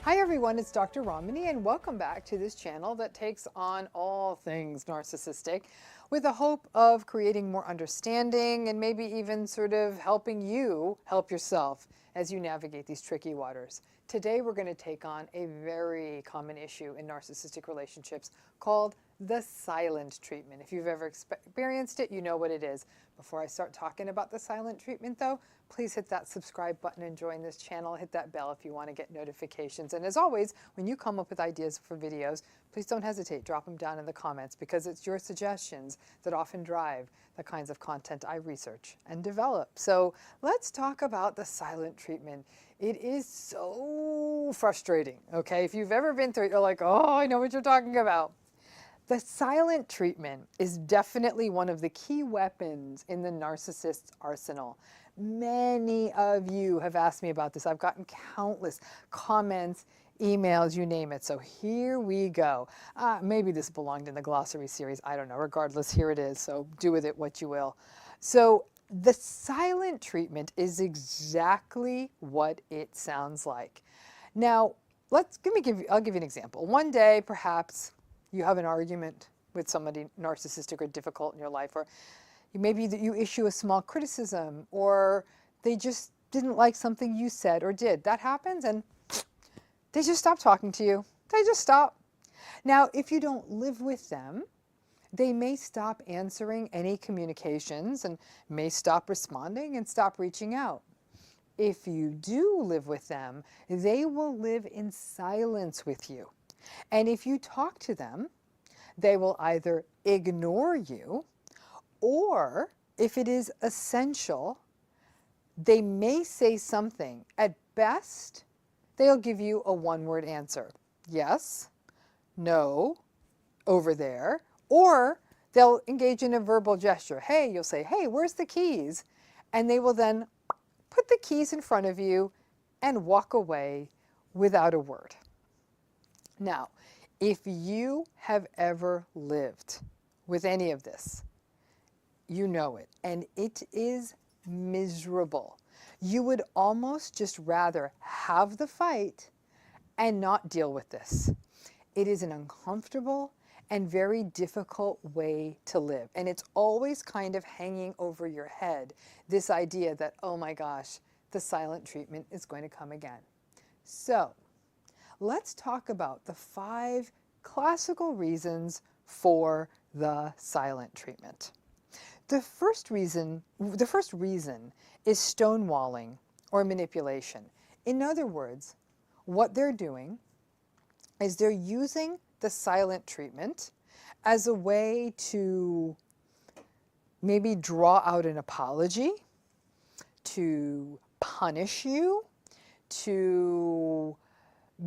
Hi everyone, it's Dr. Ramani and welcome back to this channel that takes on all things narcissistic with the hope of creating more understanding and maybe even sort of helping you help yourself as you navigate these tricky waters. Today we're going to take on a very common issue in narcissistic relationships called the silent treatment. If you've ever experienced it, you know what it is. Before I start talking about the silent treatment though, please hit that subscribe button and join this channel. Hit that bell if you want to get notifications. And as always, when you come up with ideas for videos, please don't hesitate. Drop them down in the comments because it's your suggestions that often drive the kinds of content I research and develop. So let's talk about the silent treatment. It is so frustrating, okay? If you've ever been through it, you're like, oh, I know what you're talking about. The silent treatment is definitely one of the key weapons in the narcissist's arsenal. Many of you have asked me about this. I've gotten countless comments, emails, you name it. So here we go. Maybe this belonged in the glossary series. I don't know. Regardless, here it is. So do with it what you will. So the silent treatment is exactly what it sounds like. Now, I'll give you an example. One day, perhaps, you have an argument with somebody narcissistic or difficult in your life, or maybe that you issue a small criticism, or they just didn't like something you said or did. That happens and they just stop talking to you. They just stop. Now, if you don't live with them, they may stop answering any communications and may stop responding and stop reaching out. If you do live with them, they will live in silence with you. And if you talk to them, they will either ignore you, or if it is essential, they may say something. At best, they'll give you a one-word answer. Yes, no, over there. Or they'll engage in a verbal gesture. Hey, you'll say, hey, where's the keys? And they will then put the keys in front of you and walk away without a word. Now, if you have ever lived with any of this, you know it, and it is miserable. You would almost just rather have the fight and not deal with this. It is an uncomfortable and very difficult way to live. And it's always kind of hanging over your head, this idea that, oh my gosh, the silent treatment is going to come again. So, let's talk about the 5 classical reasons for the silent treatment. The first reason is stonewalling or manipulation. In other words, what they're doing is they're using the silent treatment as a way to maybe draw out an apology, to punish you, to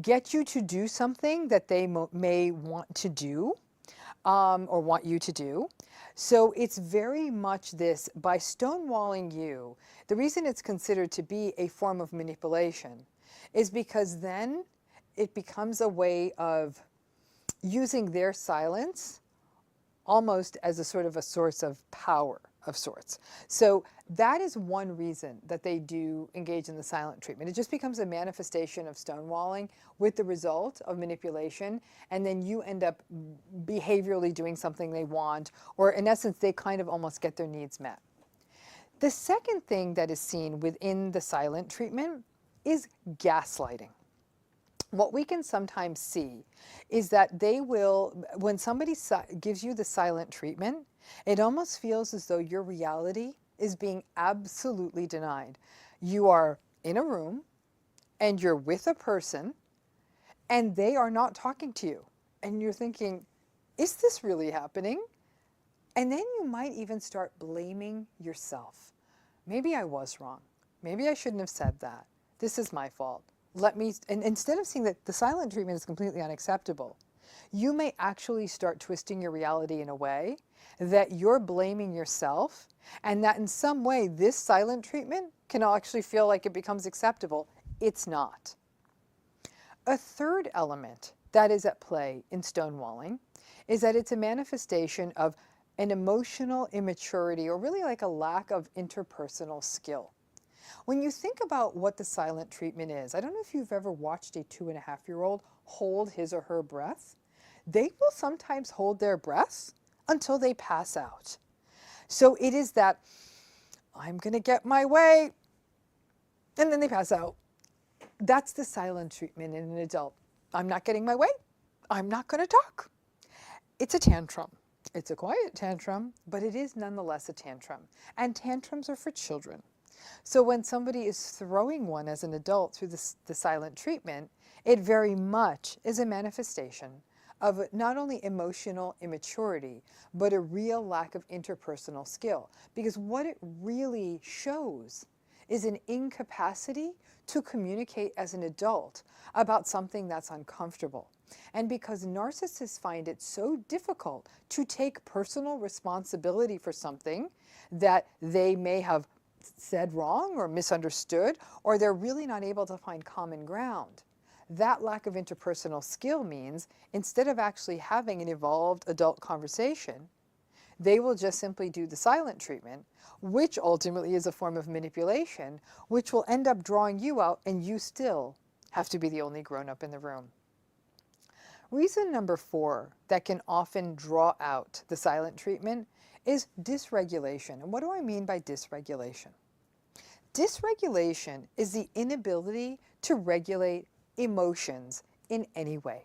get you to do something that they may want to do or want you to do. So it's very much this, by stonewalling you, the reason it's considered to be a form of manipulation is because then it becomes a way of using their silence almost as a sort of a source of power of sorts. So that is one reason that they do engage in the silent treatment. It just becomes a manifestation of stonewalling with the result of manipulation, and then you end up behaviorally doing something they want, or in essence, they kind of almost get their needs met. The second thing that is seen within the silent treatment is gaslighting. What we can sometimes see is that they will, when somebody gives you the silent treatment, it almost feels as though your reality is being absolutely denied. You are in a room and you're with a person and they are not talking to you. And you're thinking, is this really happening? And then you might even start blaming yourself. Maybe I was wrong. Maybe I shouldn't have said that. This is my fault. And instead of seeing that the silent treatment is completely unacceptable, you may actually start twisting your reality in a way that you're blaming yourself, and that in some way this silent treatment can actually feel like it becomes acceptable. It's not. A third element that is at play in stonewalling is that it's a manifestation of an emotional immaturity, or really like a lack of interpersonal skill. When you think about what the silent treatment is, I don't know if you've ever watched a 2.5-year-old hold his or her breath. They will sometimes hold their breath until they pass out. So it is that I'm going to get my way, and then they pass out. That's the silent treatment in an adult. I'm not getting my way. I'm not going to talk. It's a tantrum. It's a quiet tantrum, but it is nonetheless a tantrum. And tantrums are for children. So when somebody is throwing one as an adult through the silent treatment, it very much is a manifestation of not only emotional immaturity, but a real lack of interpersonal skill. Because what it really shows is an incapacity to communicate as an adult about something that's uncomfortable. And because narcissists find it so difficult to take personal responsibility for something that they may have said wrong or misunderstood, or they're really not able to find common ground. That lack of interpersonal skill means instead of actually having an evolved adult conversation, they will just simply do the silent treatment, which ultimately is a form of manipulation, which will end up drawing you out, and you still have to be the only grown-up in the room. Reason number 4 that can often draw out the silent treatment is dysregulation. And what do I mean by dysregulation? Dysregulation is the inability to regulate emotions in any way.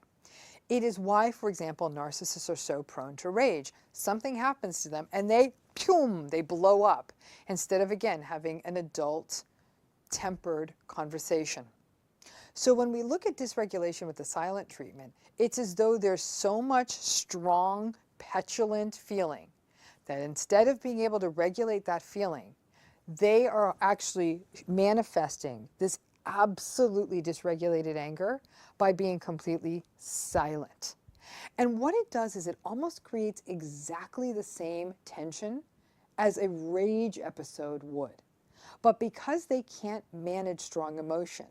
It is why, for example, narcissists are so prone to rage. Something happens to them and they blow up, instead of, again, having an adult tempered conversation. So when we look at dysregulation with the silent treatment, it's as though there's so much strong, petulant feeling that instead of being able to regulate that feeling, they are actually manifesting this absolutely dysregulated anger by being completely silent. And what it does is it almost creates exactly the same tension as a rage episode would. But because they can't manage strong emotion,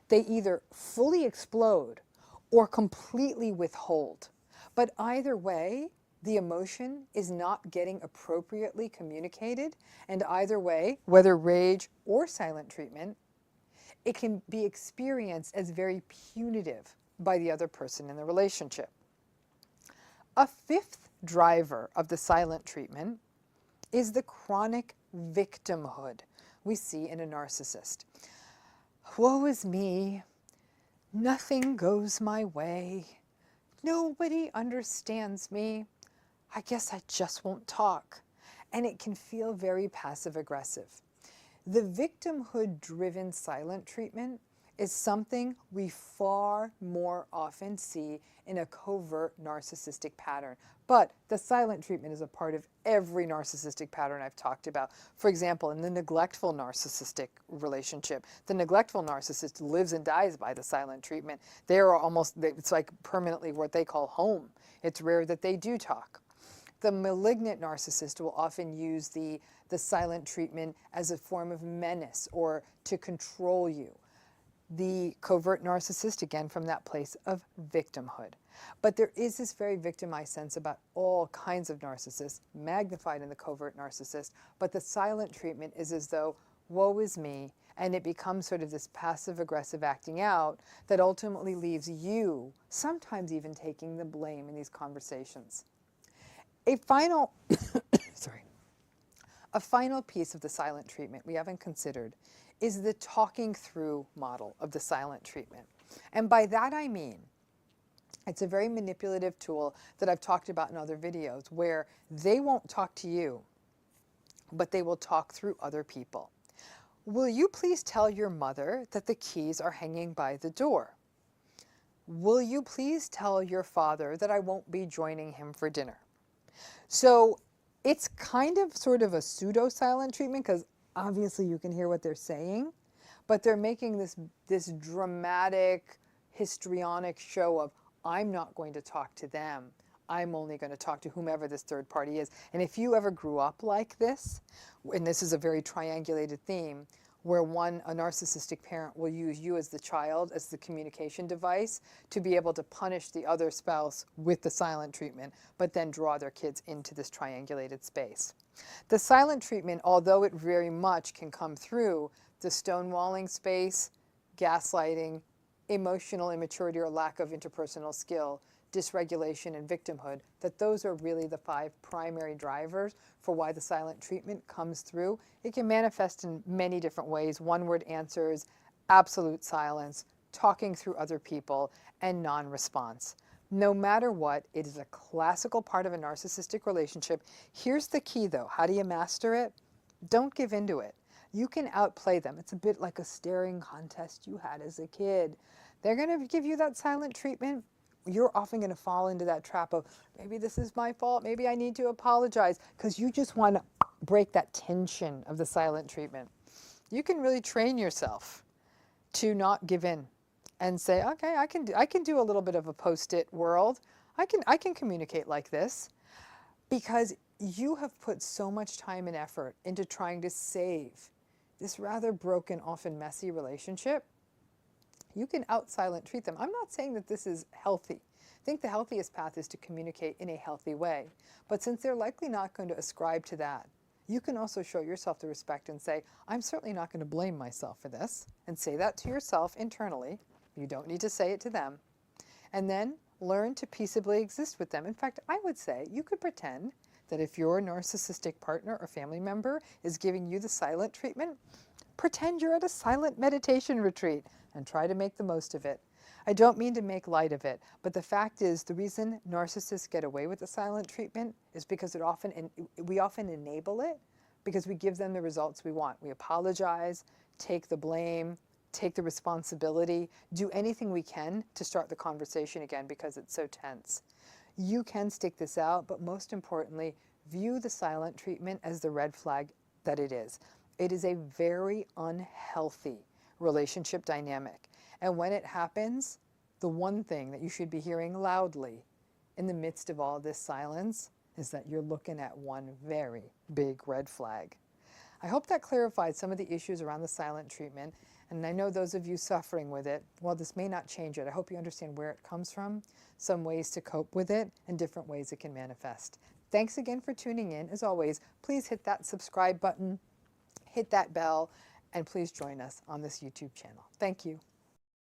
they either fully explode or completely withhold. But either way, the emotion is not getting appropriately communicated, and either way, whether rage or silent treatment, it can be experienced as very punitive by the other person in the relationship. A 5th driver of the silent treatment is the chronic victimhood we see in a narcissist. Woe is me. Nothing goes my way. Nobody understands me. I guess I just won't talk. And it can feel very passive-aggressive. The victimhood-driven silent treatment is something we far more often see in a covert narcissistic pattern. But the silent treatment is a part of every narcissistic pattern I've talked about. For example, in the neglectful narcissistic relationship, the neglectful narcissist lives and dies by the silent treatment. They are almost, it's like permanently what they call home. It's rare that they do talk. The malignant narcissist will often use the silent treatment as a form of menace or to control you. The covert narcissist, again, from that place of victimhood. But there is this very victimized sense about all kinds of narcissists, magnified in the covert narcissist, but the silent treatment is as though, woe is me, and it becomes sort of this passive-aggressive acting out that ultimately leaves you sometimes even taking the blame in these conversations. A final, a final piece of the silent treatment we haven't considered is the talking through model of the silent treatment. And by that I mean, it's a very manipulative tool that I've talked about in other videos where they won't talk to you, but they will talk through other people. Will you please tell your mother that the keys are hanging by the door? Will you please tell your father that I won't be joining him for dinner? So it's kind of sort of a pseudo-silent treatment because obviously you can hear what they're saying, but they're making this dramatic, histrionic show of, I'm not going to talk to them. I'm only going to talk to whomever this third party is. And if you ever grew up like this, and this is a very triangulated theme, where a narcissistic parent will use you as the child, as the communication device, to be able to punish the other spouse with the silent treatment, but then draw their kids into this triangulated space. The silent treatment, although it very much can come through the stonewalling space, gaslighting, emotional immaturity or lack of interpersonal skill, dysregulation, and victimhood, that those are really the 5 primary drivers for why the silent treatment comes through. It can manifest in many different ways: one-word answers, absolute silence, talking through other people, and non-response. No matter what, it is a classical part of a narcissistic relationship. Here's the key though. How do you master it? Don't give into it. You can outplay them. It's a bit like a staring contest you had as a kid. They're going to give you that silent treatment. You're often going to fall into that trap of, maybe this is my fault, maybe I need to apologize, because you just want to break that tension of the silent treatment. You can really train yourself to not give in and say, okay, I can do a little bit of a post-it world. I can communicate like this, because you have put so much time and effort into trying to save this rather broken, often messy relationship. You can out-silent treat them. I'm not saying that this is healthy. I think the healthiest path is to communicate in a healthy way. But since they're likely not going to ascribe to that, you can also show yourself the respect and say, I'm certainly not going to blame myself for this, and say that to yourself internally. You don't need to say it to them. And then learn to peaceably exist with them. In fact, I would say you could pretend that if your narcissistic partner or family member is giving you the silent treatment, pretend you're at a silent meditation retreat and try to make the most of it. I don't mean to make light of it, but the fact is, the reason narcissists get away with the silent treatment is because we often enable it, because we give them the results we want. We apologize, take the blame, take the responsibility, do anything we can to start the conversation again because it's so tense. You can stick this out, but most importantly, view the silent treatment as the red flag that it is. It is a very unhealthy relationship dynamic. And when it happens, the one thing that you should be hearing loudly in the midst of all this silence is that you're looking at one very big red flag. I hope that clarified some of the issues around the silent treatment. And I know those of you suffering with it, while this may not change it, I hope you understand where it comes from, some ways to cope with it, and different ways it can manifest. Thanks again for tuning in. As always, please hit that subscribe button, hit that bell, and please join us on this YouTube channel. Thank you.